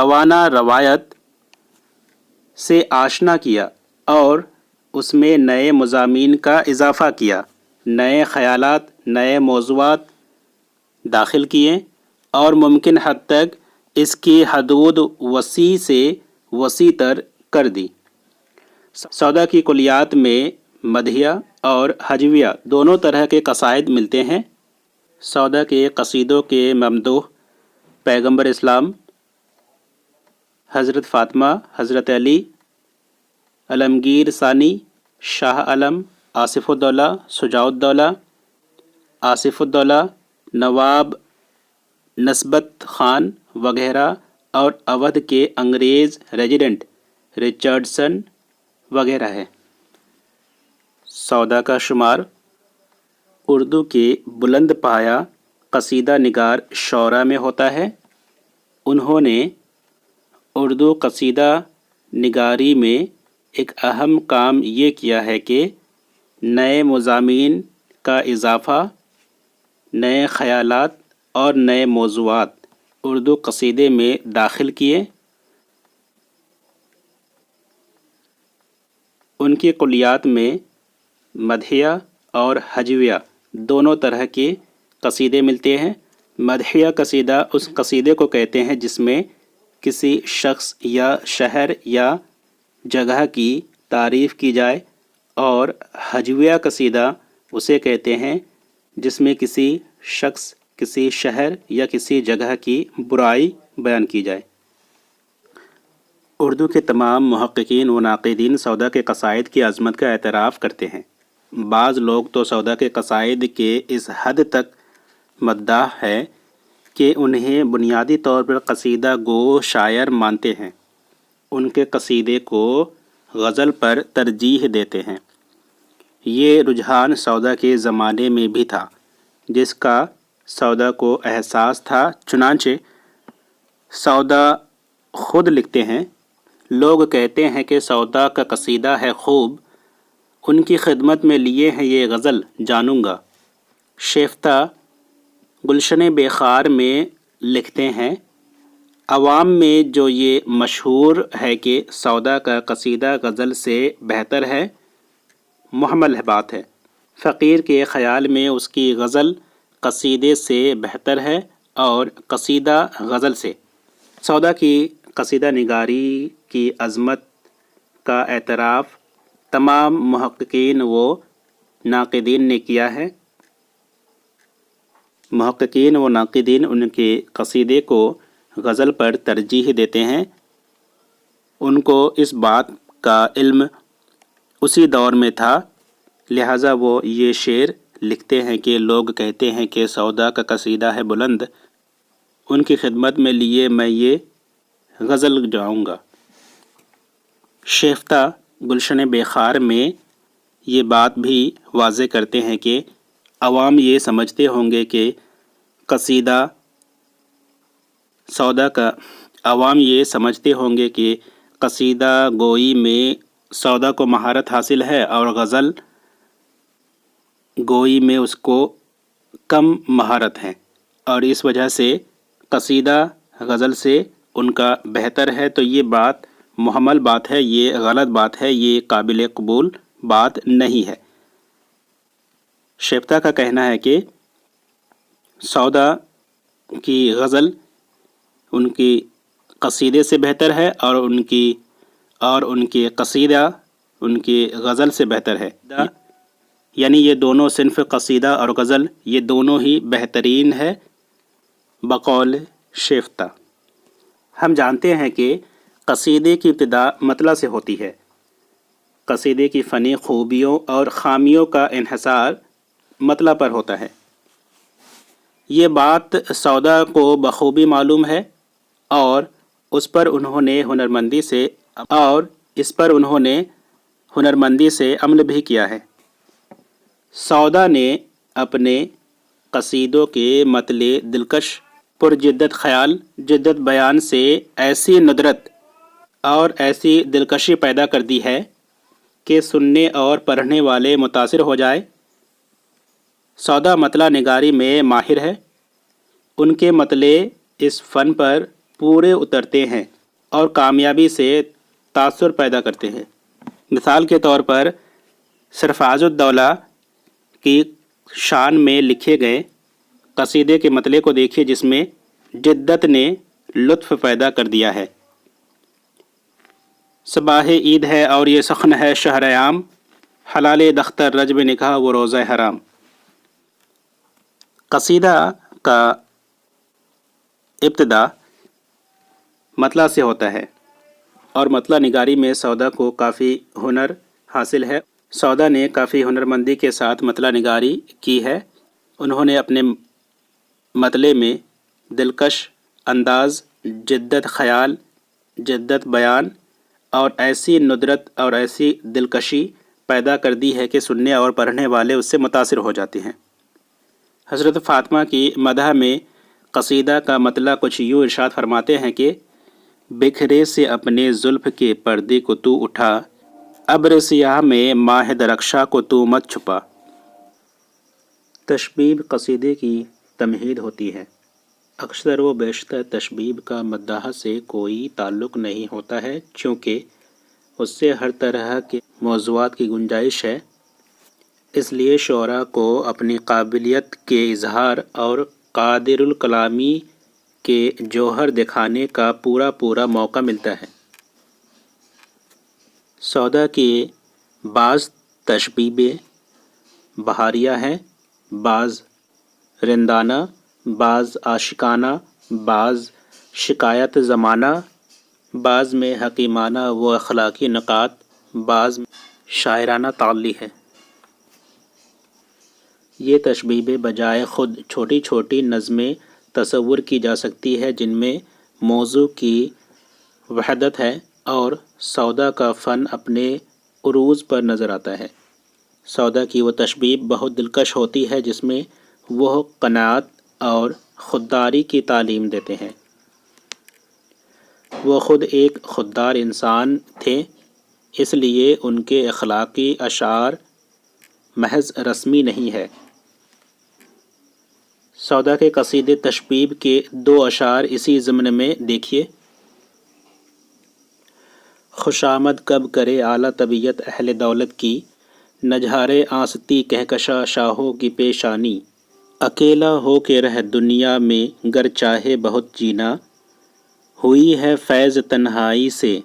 توانا روایت سے آشنا کیا اور اس میں نئے مضامین کا اضافہ کیا، نئے خیالات، نئے موضوعات داخل کیے اور ممکن حد تک اس کی حدود وسیع سے وسیع تر کر دی۔ سودا کی کلیات میں مدحیہ اور ہجویہ دونوں طرح کے قصائد ملتے ہیں۔ سودا کے قصیدوں کے ممدوح پیغمبر اسلام، حضرت فاطمہ، حضرت علی، عالمگیر ثانی، شاہ عالم، آصف الدولہ، شجاع الدولہ، آصف الدولہ، نواب نسبت خان وغیرہ اور اودھ کے انگریز ریزیڈنٹ رچرڈسن وغیرہ ہے۔ سودا کا شمار اردو کے بلند پایہ قصیدہ نگار شعراء میں ہوتا ہے۔ انہوں نے اردو قصیدہ نگاری میں ایک اہم کام یہ کیا ہے کہ نئے مضامین کا اضافہ، نئے خیالات اور نئے موضوعات اردو قصیدے میں داخل کیے۔ ان کی کلیات میں مدحیہ اور ہجویہ دونوں طرح کے قصیدے ملتے ہیں۔ مدحیہ قصیدہ اس قصیدے کو کہتے ہیں جس میں کسی شخص یا شہر یا جگہ کی تعریف کی جائے، اور ہجویہ قصیدہ اسے کہتے ہیں جس میں کسی شخص، کسی شہر یا کسی جگہ کی برائی بیان کی جائے۔ اردو کے تمام محققین و ناقدین سودا کے قصائد کی عظمت کا اعتراف کرتے ہیں۔ بعض لوگ تو سودا کے قصائد کے اس حد تک مداح ہے کہ انہیں بنیادی طور پر قصیدہ گو شاعر مانتے ہیں، ان کے قصیدے کو غزل پر ترجیح دیتے ہیں۔ یہ رجحان سودا کے زمانے میں بھی تھا، جس کا سودا کو احساس تھا۔ چنانچہ سودا خود لکھتے ہیں، لوگ کہتے ہیں کہ سودا کا قصیدہ ہے خوب، ان کی خدمت میں لیے ہیں یہ غزل جانوں گا۔ شیفتہ گلشن بے خار میں لکھتے ہیں، عوام میں جو یہ مشہور ہے کہ سودا کا قصیدہ غزل سے بہتر ہے، محمل بات ہے۔ فقیر کے خیال میں اس کی غزل قصیدے سے بہتر ہے اور قصیدہ غزل سے۔ سودا کی قصیدہ نگاری کی عظمت کا اعتراف تمام محققین و ناقدین نے کیا ہے۔ محققین و ناقدین ان کے قصیدے کو غزل پر ترجیح دیتے ہیں۔ ان کو اس بات کا علم اسی دور میں تھا، لہٰذا وہ یہ شعر لکھتے ہیں کہ لوگ کہتے ہیں کہ سودا کا قصیدہ ہے بلند، ان کی خدمت میں لیے میں یہ غزل جاؤں گا۔ شیفتہ گلشن بے خار میں یہ بات بھی واضح کرتے ہیں کہ عوام یہ سمجھتے ہوں گے کہ قصیدہ سودا کا عوام یہ سمجھتے ہوں گے کہ قصیدہ گوئی میں سودا کو مہارت حاصل ہے اور غزل گوئی میں اس کو کم مہارت ہے، اور اس وجہ سے قصیدہ غزل سے ان کا بہتر ہے۔ تو یہ بات محمل بات ہے، یہ غلط بات ہے، یہ قابل قبول بات نہیں ہے۔ شیفتہ کا کہنا ہے کہ سودا کی غزل ان کی قصیدے سے بہتر ہے اور ان کی قصیدہ ان کی غزل سے بہتر ہے، یعنی یہ دونوں صنف قصیدہ اور غزل یہ دونوں ہی بہترین ہے بقول شیفتہ۔ ہم جانتے ہیں کہ قصیدے کی ابتدا مطلع سے ہوتی ہے۔ قصیدے کی فنی خوبیوں اور خامیوں کا انحصار مطلع پر ہوتا ہے۔ یہ بات سودا کو بخوبی معلوم ہے اور اس پر انہوں نے ہنرمندی سے عمل بھی کیا ہے۔ سودا نے اپنے قصیدوں کے مطلع دلکش، پرجدت خیال، جدت بیان سے ایسی ندرت اور ایسی دلکشی پیدا کر دی ہے کہ سننے اور پڑھنے والے متاثر ہو جائے۔ سودا مطلع نگاری میں ماہر ہے، ان کے مطلع اس فن پر پورے اترتے ہیں اور کامیابی سے تاثر پیدا کرتے ہیں۔ مثال کے طور پر سرفراز الدولہ کی شان میں لکھے گئے قصیدے کے مطلع کو دیکھیے، جس میں جدت نے لطف پیدا کر دیا ہے۔ صباح عید ہے اور یہ سخن ہے شہر عام، حلال دختر رجب نکاح وہ روزہ حرام۔ قصیدہ کا ابتدا مطلع سے ہوتا ہے اور مطلع نگاری میں سودا کو کافی ہنر حاصل ہے۔ سودا نے کافی ہنرمندی کے ساتھ مطلع نگاری کی ہے۔ انہوں نے اپنے مطلع میں دلکش انداز، جدت خیال، جدت بیان اور ایسی ندرت اور ایسی دلکشی پیدا کر دی ہے کہ سننے اور پڑھنے والے اس سے متاثر ہو جاتے ہیں۔ حضرت فاطمہ کی مدح میں قصیدہ کا مطلع کچھ یوں ارشاد فرماتے ہیں کہ بکھرے سے اپنے زلف کے پردے کو تو اٹھا، ابر سیاہ میں ماہ درخشاں کو تو مت چھپا۔ تشبیب قصیدے کی تمہید ہوتی ہے۔ اکثر و بیشتر تشبیب کا مداح سے کوئی تعلق نہیں ہوتا ہے، چونکہ اس سے ہر طرح کے موضوعات کی گنجائش ہے۔ اس لیے شعراء کو اپنی قابلیت کے اظہار اور قادر الکلامی کے جوہر دکھانے کا پورا موقع ملتا ہے۔ سودا کی بعض تشبیبیں بہاریہ ہیں، بعض رندانہ، بعض عاشقانہ، بعض شکایت زمانہ، بعض میں حکیمانہ و اخلاقی نکات، بعض میں شاعرانہ تعلی ہے۔ یہ تشبیبیں بجائے خود چھوٹی چھوٹی نظمیں تصور کی جا سکتی ہے جن میں موضوع کی وحدت ہے اور سودا کا فن اپنے عروج پر نظر آتا ہے۔ سودا کی وہ تشبیب بہت دلکش ہوتی ہے جس میں وہ قناعت اور خودداری کی تعلیم دیتے ہیں۔ وہ خود ایک خوددار انسان تھے، اس لیے ان کے اخلاقی اشعار محض رسمی نہیں ہے۔ سودا کے قصیدے تشبیب کے دو اشعار اسی ضمن میں دیکھیے۔ خوش آمد کب کرے اعلیٰ طبیعت اہل دولت کی، نجھارے آنستی کہکشاں شاہوں کی پیشانی۔ اکیلا ہو کے رہ دنیا میں گر چاہے بہت جینا، ہوئی ہے فیض تنہائی سے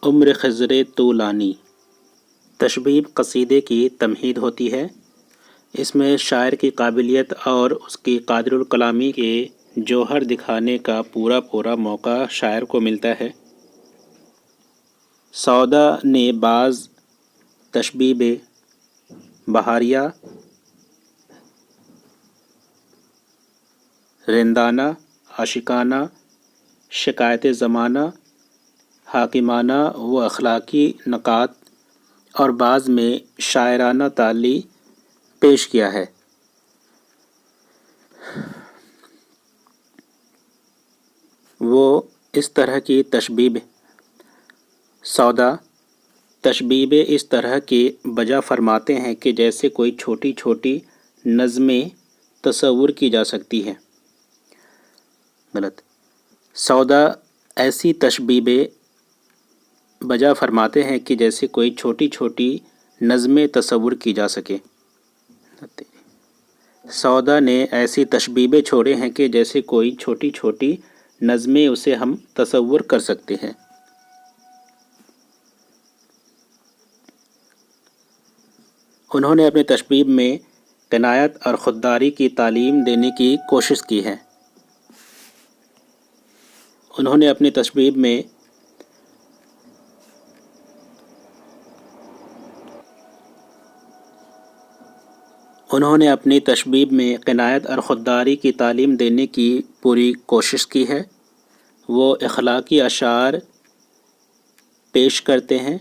عمر خضر طولانی۔ تشبیب قصیدے کی تمہید ہوتی ہے۔ اس میں شاعر کی قابلیت اور اس کی قادر الکلامی کے جوہر دکھانے کا پورا موقع شاعر کو ملتا ہے۔ سودا نے بعض تشبیبیں بہاریہ، رندانہ، عاشقانہ، شکایت زمانہ، حاکمانہ و اخلاقی نکات اور بعض میں شاعرانہ تعلی پیش کیا ہے۔ وہ اس طرح کی سودا تشبیبیں اس طرح کی بجا فرماتے ہیں کہ جیسے کوئی چھوٹی چھوٹی نظمیں تصور کی جا سکتی ہیں۔ سودا ایسی تشبیبیں بجا فرماتے ہیں کہ جیسے کوئی چھوٹی چھوٹی نظمیں تصور کی جا سکے۔ سودا نے ایسی تشبیبیں چھوڑے ہیں کہ جیسے کوئی چھوٹی چھوٹی نظمیں اسے ہم تصور کر سکتے ہیں۔ انہوں نے اپنی تشبیب میں قناعت اور خودداری کی تعلیم دینے کی کوشش کی ہے۔ انہوں نے اپنی تشبیب میں قناعت اور خودداری کی تعلیم دینے کی پوری کوشش کی ہے۔ وہ اخلاقی اشعار پیش کرتے ہیں۔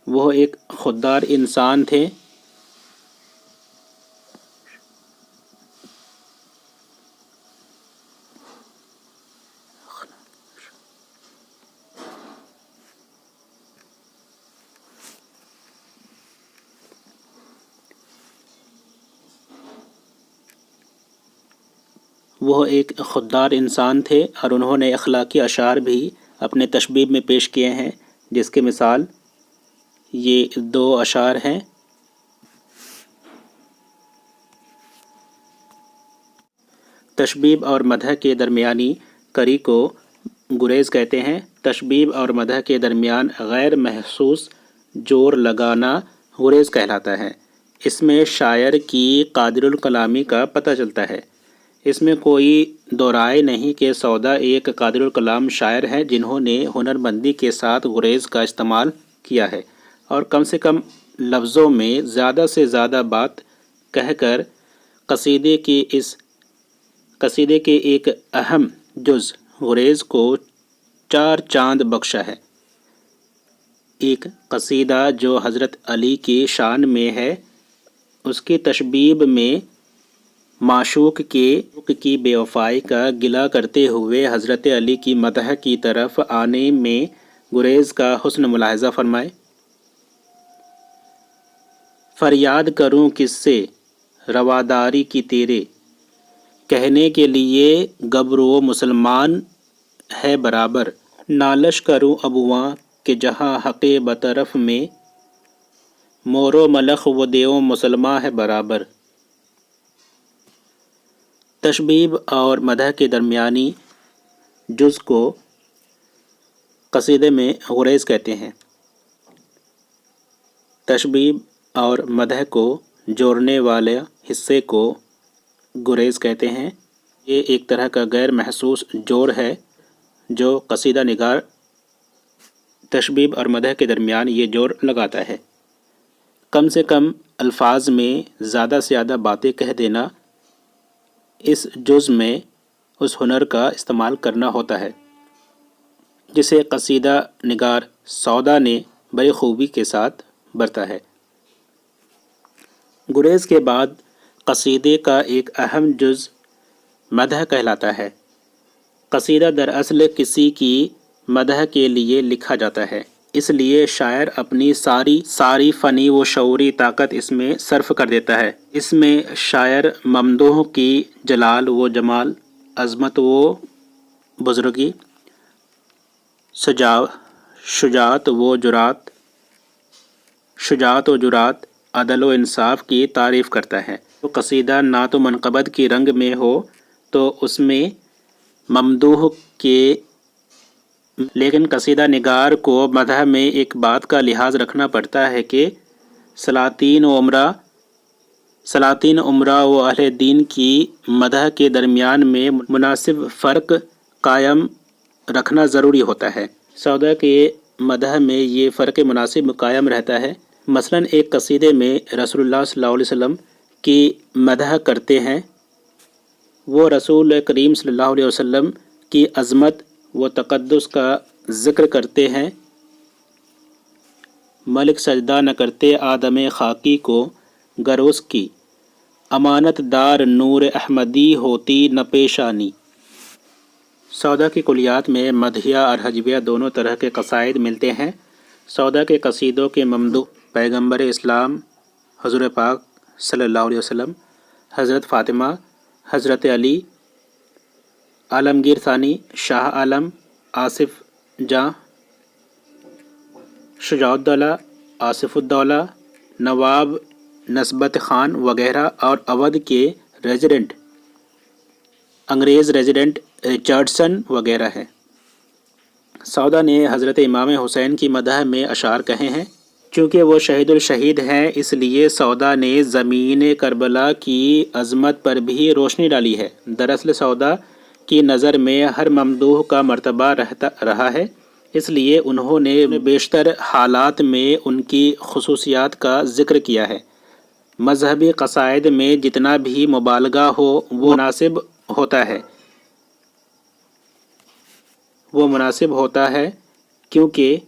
وہ ایک خوددار انسان تھے۔ وہ ایک خوددار انسان تھے اور انہوں نے اخلاقی اشعار بھی اپنے تشبیب میں پیش کیے ہیں، جس کی مثال یہ 2 اشعار ہیں۔ تشبیب اور مدح کے درمیانی کڑی کو گریز کہتے ہیں۔ تشبیب اور مدح کے درمیان غیر محسوس جوڑ لگانا گریز کہلاتا ہے۔ اس میں شاعر کی قادر الکلامی کا پتہ چلتا ہے۔ اس میں کوئی دو رائے نہیں کہ سودا ایک قادر الکلام شاعر ہے جنہوں نے ہنرمندی کے ساتھ گریز کا استعمال کیا ہے اور کم سے کم لفظوں میں زیادہ سے زیادہ بات کہہ کر قصیدے کے ایک اہم جز گریز کو 4 چاند بخشا ہے۔ ایک قصیدہ جو حضرت علی کی شان میں ہے، اس کی تشبیب میں معشوق کی بے وفائی کا گلہ کرتے ہوئے حضرت علی کی مدح کی طرف آنے میں گریز کا حسن ملاحظہ فرمائے۔ فریاد کروں کس سے رواداری کی تیرے، کہنے کے لیے گبرو مسلمان ہے برابر، نالش کروں ابواں کہ جہاں حق بطرف میں، مور و ملخ و دیو مسلمہ ہے برابر۔ تشبیب اور مدح کے درمیانی جز کو قصیدے میں گریز کہتے ہیں۔ تشبیب اور مدح کو جوڑنے والے حصے کو گریز کہتے ہیں۔ یہ ایک طرح کا غیر محسوس جوڑ ہے جو قصیدہ نگار تشبیب اور مدح کے درمیان یہ جوڑ لگاتا ہے۔ کم سے کم الفاظ میں زیادہ سے زیادہ باتیں کہہ دینا، اس جز میں اس ہنر کا استعمال کرنا ہوتا ہے جسے قصیدہ نگار سودا نے بڑی خوبی کے ساتھ برتا ہے۔ گریز کے بعد قصیدے کا ایک اہم جز مدح کہلاتا ہے۔ قصیدہ دراصل کسی کی مدح کے لیے لکھا جاتا ہے، اس لیے شاعر اپنی ساری فنی و شعوری طاقت اس میں صرف کر دیتا ہے۔ اس میں شاعر ممدوح کی جلال و جمال، عظمت و بزرگی، شجاعت و جرات، عدل و انصاف کی تعریف کرتا ہے۔ تو قصیدہ نعت و منقبت کی رنگ میں ہو تو اس میں ممدوح کے، لیکن قصیدہ نگار کو مدح میں ایک بات کا لحاظ رکھنا پڑتا ہے کہ سلاطین امراء و اہل دین کی مدح کے درمیان میں مناسب فرق قائم رکھنا ضروری ہوتا ہے۔ سودا کے مدح میں یہ فرق مناسب قائم رہتا ہے۔ مثلاً ایک قصیدے میں رسول اللہ صلی اللہ علیہ وسلم کی مدح کرتے ہیں، وہ رسول کریم صلی اللہ علیہ وسلم کی عظمت و تقدس کا ذکر کرتے ہیں۔ ملک سجدہ نہ کرتے آدم خاکی کو، گر اس کی امانت دار نور احمدی ہوتی نہ پیشانی۔ سودا کی کلیات میں مدحیہ اور ہجویہ دونوں طرح کے قصائد ملتے ہیں۔ سودا کے قصیدوں کے ممدوح پیغمبر اسلام حضور پاک صلی اللہ علیہ وسلم، حضرت فاطمہ، حضرت علی، عالمگیر ثانی، شاہ عالم، آصف جاں، شجاع الدولہ، آصف الدولہ، نواب نسبت خان وغیرہ اور اودھ کے انگریز ریزیڈنٹ رچرڈسن وغیرہ ہیں۔ سودا نے حضرت امام حسین کی مدح میں اشعار کہے ہیں۔ چونکہ وہ شہید الشہید ہیں، اس لیے سودا نے زمین کربلا کی عظمت پر بھی روشنی ڈالی ہے۔ دراصل سودا کی نظر میں ہر ممدوح کا مرتبہ رہا ہے، اس لیے انہوں نے بیشتر حالات میں ان کی خصوصیات کا ذکر کیا ہے۔ مذہبی قصائد میں جتنا بھی مبالغہ ہو وہ مناسب ہوتا ہے کیونکہ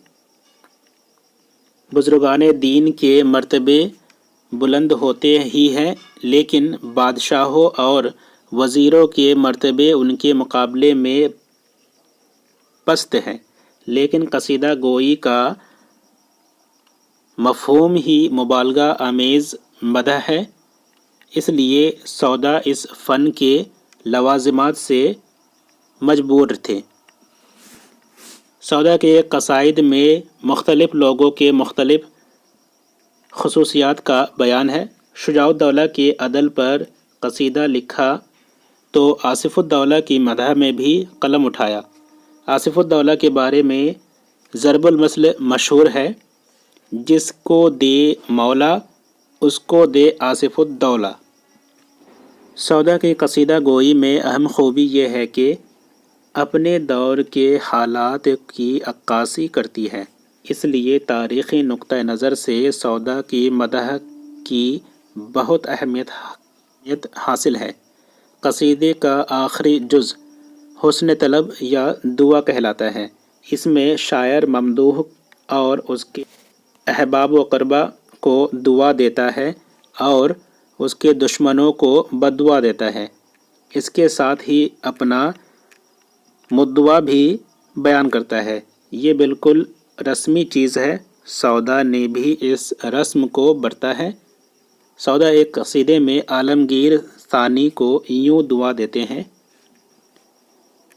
بزرگان دین کے مرتبے بلند ہوتے ہی ہیں، لیکن بادشاہوں اور وزیروں کے مرتبے ان کے مقابلے میں پست ہیں۔ لیکن قصیدہ گوئی کا مفہوم ہی مبالغہ آمیز مدح ہے، اس لیے سودا اس فن کے لوازمات سے مجبور تھے۔ سودا کے قصائد میں مختلف لوگوں کے مختلف خصوصیات کا بیان ہے۔ شجاع الدولہ کے عدل پر قصیدہ لکھا تو آصف الدولہ کی مدح میں بھی قلم اٹھایا۔ آصف الدولہ کے بارے میں ضرب المثل مشہور ہے، جس کو دے مولا اس کو دے آصف الدولہ۔ سودا کی قصیدہ گوئی میں اہم خوبی یہ ہے کہ اپنے دور کے حالات کی عکاسی کرتی ہے، اس لیے تاریخی نقطہ نظر سے سودا کی مدح کی بہت اہمیت حاصل ہے۔ قصیدے کا آخری جز حسن طلب یا دعا کہلاتا ہے۔ اس میں شاعر ممدوح اور اس کے احباب و اقربا کو دعا دیتا ہے اور اس کے دشمنوں کو بددعا دیتا ہے۔ اس کے ساتھ ہی اپنا مدعا بھی بیان کرتا ہے۔ یہ بالکل رسمی چیز ہے، سودا نے بھی اس رسم کو برتا ہے۔ سودا ایک قصیدے میں عالمگیر ثانی کو یوں دعا دیتے ہیں: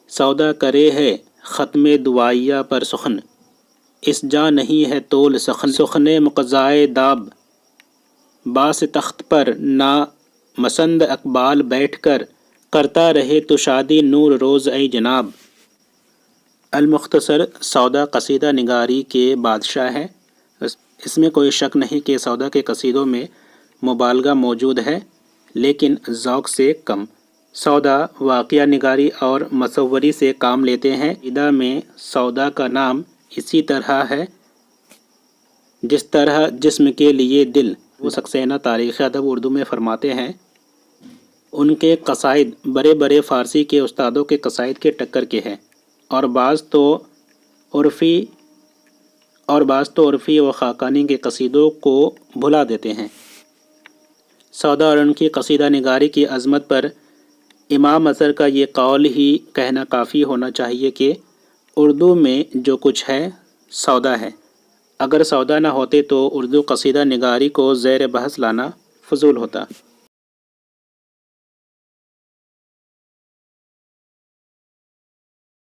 سودا کرے ہے ختم دعائیہ پر سخن، اس جا نہیں ہے طول سخن مقضائے داب، باس تخت پر نا مسند اقبال بیٹھ کر، کرتا رہے تو شادی نور روز ای جناب۔ المختصر سودا قصیدہ نگاری کے بادشاہ ہے۔ اس میں کوئی شک نہیں کہ سودا کے قصیدوں میں مبالغہ موجود ہے، لیکن ذوق سے کم۔ سودا واقعہ نگاری اور مصوری سے کام لیتے ہیں۔ قصیدہ میں سودا کا نام اسی طرح ہے جس طرح جسم کے لیے دل۔ وہ سکسینہ تاریخ ادب اردو میں فرماتے ہیں: ان کے قصائد بڑے بڑے فارسی کے استادوں کے قصائد کے ٹکر کے ہیں، اور بعض تو عرفی و خاقانی کے قصیدوں کو بھلا دیتے ہیں۔ سودا اور ان کی قصیدہ نگاری کی عظمت پر امام اظہر کا یہ قول ہی کہنا کافی ہونا چاہیے کہ اردو میں جو کچھ ہے سودا ہے۔ اگر سودا نہ ہوتے تو اردو قصیدہ نگاری کو زیر بحث لانا فضول ہوتا۔